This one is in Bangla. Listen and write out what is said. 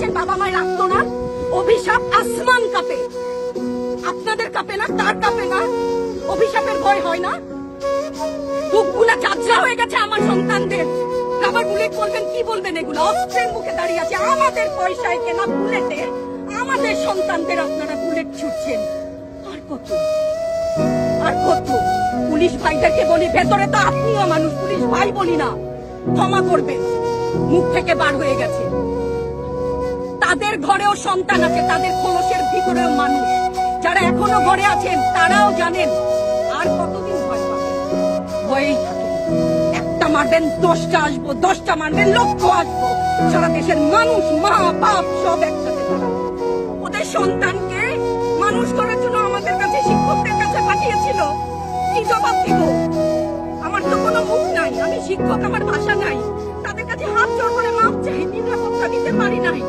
আছেন বাবা মায়ের রাখতো না? অভিশাপ আসমান কাঁপে, আপনাদের কাঁপে না? তার কাঁপে না? অভিশাপের ভয় হয় না? বুকগুলা চাচা হয়ে গেছে আমার সন্তানদের। রাবার বুলেট বলবেন, কি বলবেন? এগুলো অস্ত্রের মুখে দাঁড়িয়ে আছে, আমাদের পয়সায় কেনা বুলেটে আমাদের সন্তানদের আপনারা বুলেট ছুটছেন। আর কত আর কত? পুলিশ ভাইদেরকে বলি, ভেতরে তো আপনিও মানুষ, পুলিশ ভাই বলি না, ক্ষমা করবেন, মুখ থেকে বার হয়ে গেছে। তাদের ঘরেও সন্তান আছে, তাদের খোলসের ভিতরেও মানুষ। যারা এখনো ঘরে আছেন তারাও জানেন আর কতদিন ভয় পাবেন। ভয়েই থাকে, একটা মারবেন 10টা আসবো, 10টা মারবেন লক্ষ আসবো। সারা দেশের মানুষ, মা বাপ সব একসাথে দাঁড়াবে। ওদের সন্তানকে মানুষ করার জন্য আমাদের কাছে, শিক্ষকদের কাছে পাঠিয়েছিল। কি জবাব দিব? আমার তো কোনো মুখ নাই, আমি শিক্ষক, আমার ভাষা নাই। তাদের কাছে হাত জোড় করে মাপ চাই, নিরাপত্তা দিতে পারি নাই।